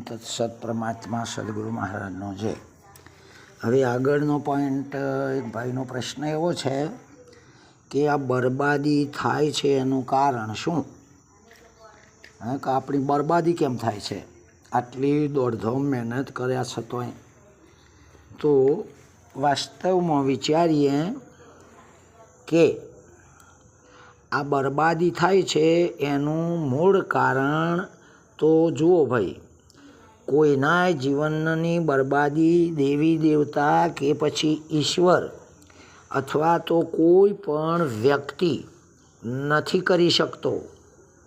તત્સત પરમાત્મા સદગુરુ મહારાજનો જય. હવે આગળનો પોઈન્ટ, એક ભાઈનો પ્રશ્ન એવો છે કે આ બરબાદી થાય છે એનું કારણ શું? કે આપણી બરબાદી કેમ થાય છે આટલી દોડધામ મહેનત કર્યા છતાંય? તો વાસ્તવમાં વિચારીએ કે આ બરબાદી થાય છે એનું મૂળ કારણ તો જુઓ ભાઈ, કોઈના જીવનની બરબાદી દેવી દેવતા કે પછી ઈશ્વર અથવા તો કોઈ પણ વ્યક્તિ નથી કરી શકતો,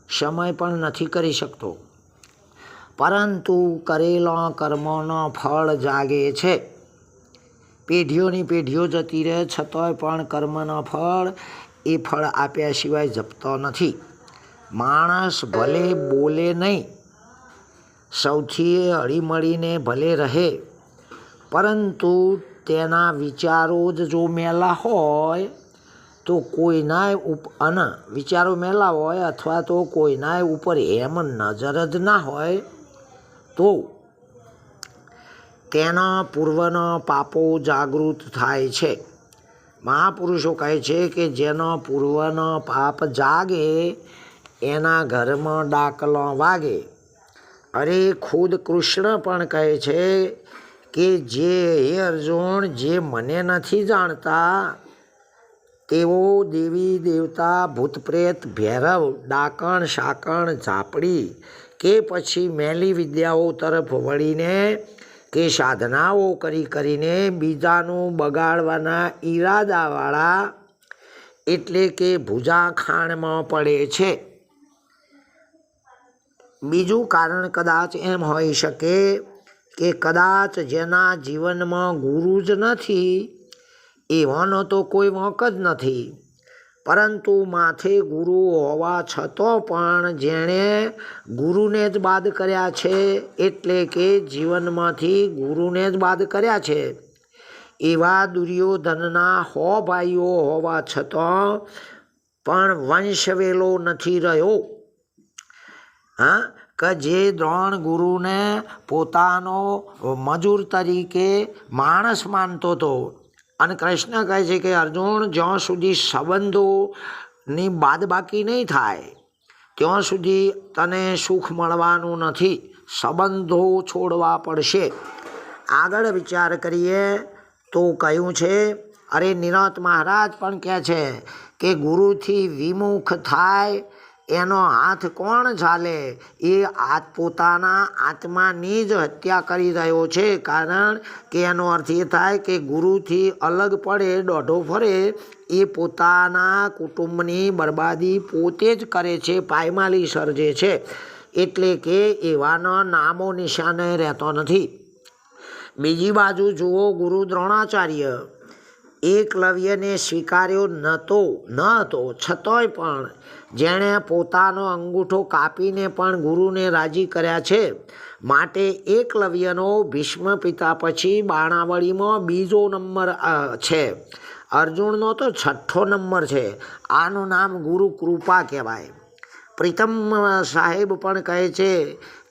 સમય પણ નથી કરી શકતો, પરંતુ કરેલા કર્મોનો ફળ જાગે છે. પેઢીઓની પેઢીઓ જતી રહે છતાંય પણ કર્મનો ફળ એ ફળ આપ્યા સિવાય જપતો નથી. માણસ ભલે બોલે નહીં, સૌથી હળીમળીને ભલે રહે, પરંતુ તેના વિચારો જ જો મેલા હોય તો કોઈના વિચારો મેલા હોય અથવા તો કોઈના ઉપર એમ નજર જ ના હોય તો તેના પૂર્વના પાપો જાગૃત થાય છે. મહાપુરુષો કહે છે કે જેનો પૂર્વનો પાપ જાગે એના ઘરમાં ડાકલો વાગે. અરે ખુદ કૃષ્ણ પણ કહે છે કે હે અર્જુન, જે મને નથી જાણતા તેઓ દેવી દેવતા ભૂત પ્રેત ભૈરવ ડાકણ શાકણ ઝાપડી કે પછી મેલી વિદ્યાઓ તરફ વળીને કે સાધનાઓ કરીને બીજાનું બગાડવાના ઈરાદાવાળા એટલે કે ભૂજા ખાણમાં પડે છે. બીજું કારણ કદાચ એમ હોઈ શકે કે કદાચ જેના જીવનમાં ગુરુ જ નથી એવાનો તો કોઈ વાંક જ નથી, પરંતુ માથે ગુરુ હોવા છતાં પણ જેણે ગુરુને જ બાદ કર્યા છે, એટલે કે જીવનમાંથી ગુરુને જ બાદ કર્યા છે, એવા દુર્યોધનના 100 ભાઈઓ હોવા છતાં પણ વંશવેલો નથી રહ્યો. કે જે દ્રોણ ગુરુને પોતાનો મજૂર તરીકે માણસ માનતો હતો. અને કૃષ્ણ કહે છે કે અર્જુન, જ્યાં સુધી સંબંધોની બાદબાકી નહીં થાય ત્યાં સુધી તને સુખ મળવાનું નથી. સંબંધો છોડવા પડશે. આગળ વિચાર કરીએ તો કહ્યું છે, અરે નિરત મહારાજ પણ કહે છે કે ગુરુથી વિમુખ થાય એનો હાથ કોણ ઝાલે? એ પોતાના આત્માની જ હત્યા કરી રહ્યો છે. કારણ કે એનો અર્થ એ થાય કે ગુરુથી અલગ પડે, દોઢો ફરે, એ પોતાના કુટુંબની બરબાદી પોતે જ કરે છે, પાયમાલી સર્જે છે. એટલે કે એવાનો નામો નિશાને રહેતો નથી. બીજી બાજુ જુઓ, ગુરુ દ્રોણાચાર્ય એકલવ્યને સ્વીકાર્યો ન હતો છતાંય પણ જેણે પોતાનો અંગૂઠો કાપીને પણ ગુરુને રાજી કર્યા છે. માટે એકલવ્યનો ભીષ્મ પિતા પછી બાણાવળીમાં બીજો નંબર છે. અર્જુનનો તો 6થો નંબર છે. આનું નામ ગુરુ કૃપા કહેવાય. પ્રીતમ સાહેબ પણ કહે છે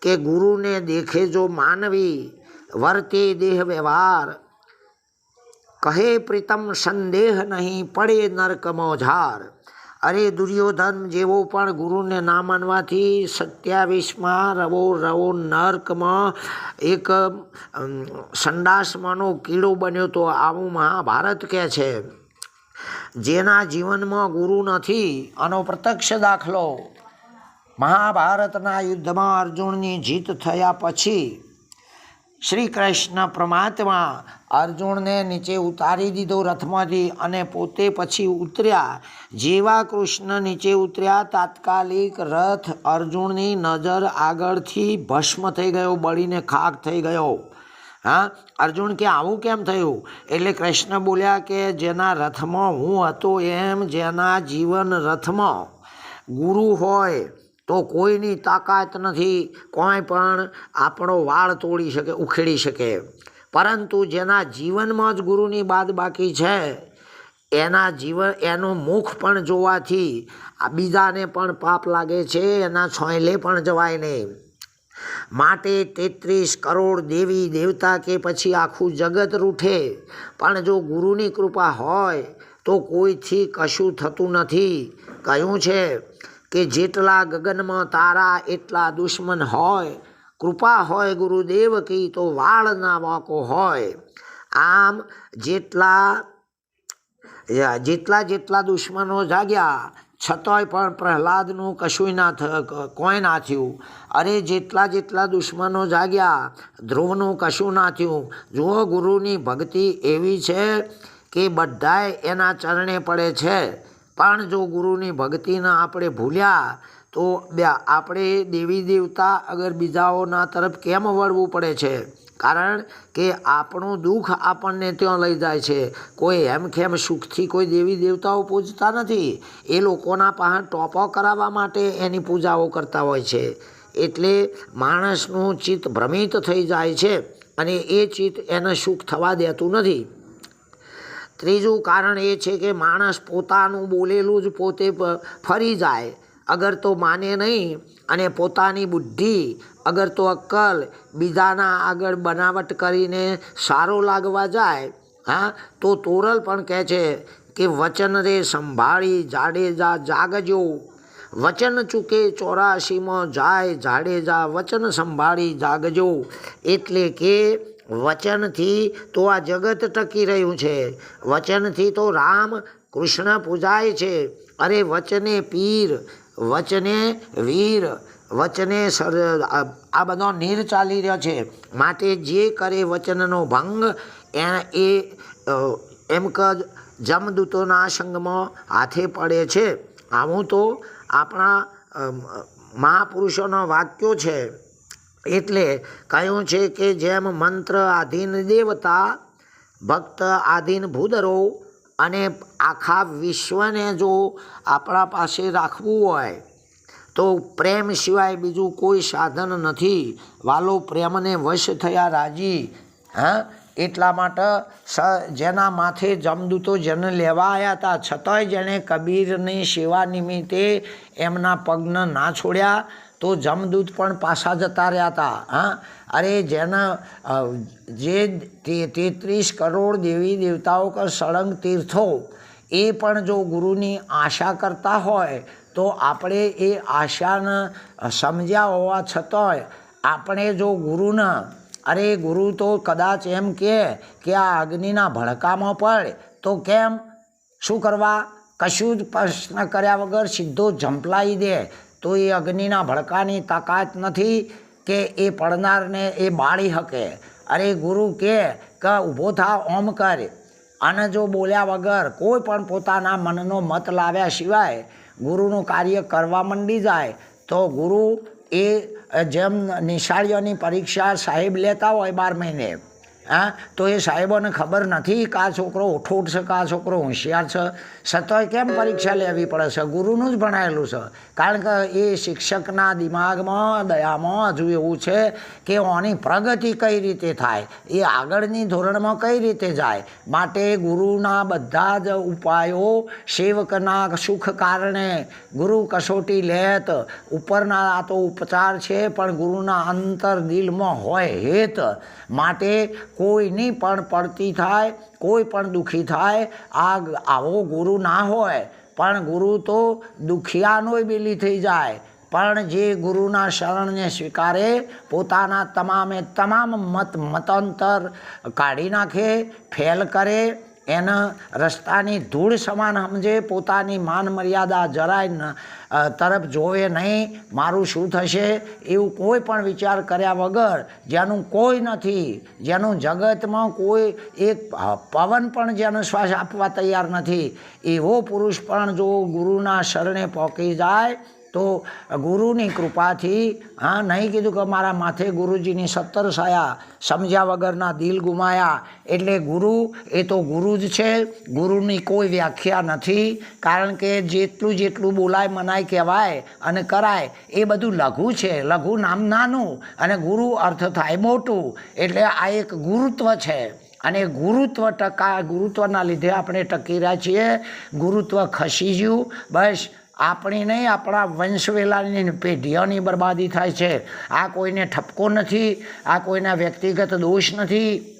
કે ગુરુને દેખે જો માનવી વર્તે દેહ વ્યવહાર, કહે પ્રીતમ સંદેહ નહીં પડે નરકમાં ઝાર. અરે દુર્યોધન જેવો પણ ગુરુને ના માનવાથી 27માં રવો નર્કમાં એક સંડાસમાંનો કીડો બન્યો તો, આવું મહાભારત કહે છે. જેના જીવનમાં ગુરુ નથી આનો પ્રત્યક્ષ દાખલો મહાભારતના યુદ્ધમાં અર્જુનની જીત થયા પછી શ્રી કૃષ્ણ પરમાત્મા અર્જુનને નીચે ઉતારી દીધો રથમાંથી અને પોતે પછી ઉતર્યા. જેવા કૃષ્ણ નીચે ઉતર્યા તાત્કાલિક રથ અર્જુનની નજર આગળથી ભસ્મ થઈ ગયો, બળીને ખાક થઈ ગયો. અર્જુન કે આવું કેમ થયું? એટલે કૃષ્ણ બોલ્યા કે જેના રથમાં હું હતો એમ જેના જીવન રથમાં ગુરુ હોય તો કોઈની તાકાત નથી, કોઈ પણ આપણો વાળ તોડી શકે, ઉખેડી શકે. પરંતુ જેના જીવનમાં જ ગુરુની બાદબાકી છે એનું મુખ પણ જોવાથી બીજાને પણ પાપ લાગે છે, એના છોંયલે પણ જવાય નહીં. માટે 33 કરોડ દેવી દેવતા કે પછી આખું જગત રૂઠે, પણ જો ગુરુની કૃપા હોય તો કોઈથી કશું થતું નથી. કહ્યું છે કે જેટલા ગગનમાં તારા એટલા દુશ્મન હોય, કૃપા હોય ગુરુદેવ કી તો વાળ ના વાંકો હોય. આમ જેટલા દુશ્મનો જાગ્યા છતાંય પણ પ્રહલાદનું કશું કોઈ ના થયું. અરે જેટલા દુશ્મનો જાગ્યા ધ્રુવનું કશું ના થયું. જુઓ, ગુરુની ભક્તિ એવી છે કે બધાય એના ચરણે પડે છે. પણ જો ગુરુની ભક્તિને આપણે ભૂલ્યા તો આપણે દેવી દેવતા અગર બીજાઓના તરફ કેમ વળવું પડે છે? કારણ કે આપણું દુઃખ આપણને ત્યાં લઈ જાય છે. કોઈ હેમખેમ સુખથી કોઈ દેવી દેવતાઓ પૂજતા નથી. એ લોકોના પાસે ટોપો કરાવવા માટે એની પૂજાઓ કરતા હોય છે. એટલે માણસનું ચિત્ત ભ્રમિત થઈ જાય છે અને એ ચિત્ત એને સુખ થવા દેતું નથી. ત્રીજું કારણ એ છે કે માણસ પોતાનું બોલેલું જ પોતે ફરી જાય. અગર તો માને નહીં અને પોતાની બુદ્ધિ અગર તો અક્કલ બીજાના આગળ બનાવટ કરીને સારો લાગવા જાય, તો તોરલ પણ કહે છે કે વચન રે સંભાળી જાડેજા જાગજો. વચન ચૂકે 84માં જાય જાડેજા, વચન સંભાળી જાગજો. એટલે કે વચનથી તો આ જગત ટકી રહ્યું છે. વચનથી તો રામ કૃષ્ણ પૂજાય છે. અરે વચને પીર, વચને વીર, વચને આ બધો નીર ચાલી રહ્યો છે. માટે જે કરે વચનનો ભંગ એ એમ કે જમદૂતોના સંગમાં હાથે પડે છે. આવું તો આપણા મહાપુરુષોના વાક્યો છે. એટલે કહ્યું છે કે જેમ મંત્ર આધીન દેવતા, ભક્ત આધીન ભૂદરો, અને આખા વિશ્વને જો આપણા પાસે રાખવું હોય તો પ્રેમ સિવાય બીજું કોઈ સાધન નથી. વાલો પ્રેમને વશ થયા રાજી. એટલા માટે જેના માથે જમદૂતો જેને લેવા આવ્યા હતા છતાંય જેણે કબીરની સેવા નિમિત્તે એમના પગને ના છોડ્યા તો જમદૂત પણ પાછા જતા રહ્યા હતા. અરે જેના જે 33 કરોડ દેવી દેવતાઓ કે સળંગ તીર્થો એ પણ જો ગુરુની આશા કરતા હોય તો આપણે એ આશાને સમજ્યા હોવા છતાંય આપણે જો ગુરુને ગુરુ તો કદાચ એમ કે આ અગ્નિના ભડકામાં પડે તો કેમ શું કરવા? કશું જ પ્રશ્ન કર્યા વગર સીધો ઝંપલાવી દે તો એ અગ્નિના ભડકાની તાકાત નથી કે એ પડનારને એ બાળી શકે. અરે ગુરુ કે ઊભો થા, ઓમ કર. અને જો બોલ્યા વગર કોઈ પણ પોતાના મનનો મત લાવ્યા સિવાય ગુરુનું કાર્ય કરવા માંડી જાય તો ગુરુ એ જેમ નિશાળીઓની પરીક્ષા સાહેબ લેતા હોય 12 મહિને, તો એ સાહેબોને ખબર નથી કે આ છોકરો ઉઠોટ છે કે આ છોકરો હોશિયાર છે, છતાંય કેમ પરીક્ષા લેવી પડે છે? ગુરુનું જ ભણાયેલું છે. કારણ કે એ શિક્ષકના દિમાગમાં દયામાં હજુ એવું છે કે આની પ્રગતિ કઈ રીતે થાય, એ આગળની ધોરણમાં કઈ રીતે જાય. માટે ગુરુના બધા જ ઉપાયો સેવકના સુખ કારણે ગુરુ કસોટી લેત. ઉપરના આ તો ઉપચાર છે પણ ગુરુના અંતર દિલમાં હોય હેત. માટે કોઈની પણ પડતી થાય, કોઈ પણ દુઃખી થાય, આવો ગુરુ ના હોય પણ ગુરુ તો દુખિયાનોય બેલી થઈ જાય. પણ જે ગુરુના શરણને સ્વીકારે પોતાના તમામ મતાંતર કાઢી નાખે, ફેલ કરે, એના રસ્તાની ધૂળ સમાન સમજે, પોતાની માન મર્યાદા જરાય તરફ જોવે નહીં, મારું શું થશે એવું કોઈ પણ વિચાર કર્યા વગર, જેનું કોઈ નથી, જેનું જગતમાં કોઈ એક પવન પણ જેનો શ્વાસ આપવા તૈયાર નથી, એવો પુરુષ પણ જો ગુરુના શરણે પહોંચી જાય તો ગુરુની કૃપાથી, નહીં કીધું કે મારા માથે ગુરુજીની 17 છાયા, સમજ્યા વગરના દિલ ગુમાયા. એટલે ગુરુ એ તો ગુરુ જ છે, ગુરુની કોઈ વ્યાખ્યા નથી. કારણ કે જેટલું બોલાય મનાય કહેવાય અને કરાય એ બધું લઘુ છે. લઘુ નામ નાનું અને ગુરુ અર્થ થાય મોટું. એટલે આ એક ગુરુત્વ છે અને ગુરુત્વના લીધે આપણે ટકી રહ્યા છીએ. ગુરુત્વ ખસી ગયું, બસ આપણી નહીં, આપણા વંશવેલાની પેઢીઓની બરબાદી થાય છે. આ કોઈને ઠપકો નથી, આ કોઈના વ્યક્તિગત દોષ નથી,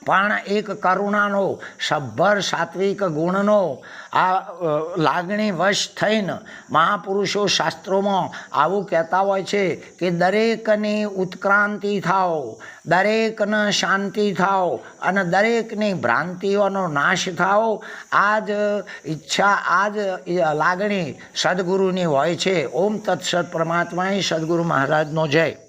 પણ એક કરુણાનો, સભ્ભર સાત્વિક ગુણનો આ લાગણી વશ થઈને મહાપુરુષો શાસ્ત્રોમાં આવું કહેતા હોય છે કે દરેકની ઉત્ક્રાંતિ થાવ, દરેકને શાંતિ થાવ અને દરેકની ભ્રાંતિઓનો નાશ થાવ. આ જ ઈચ્છા, આ જ લાગણી સદગુરુની હોય છે. ઓમ તત્સત. પરમાત્માએ સદગુરુ મહારાજનો જય.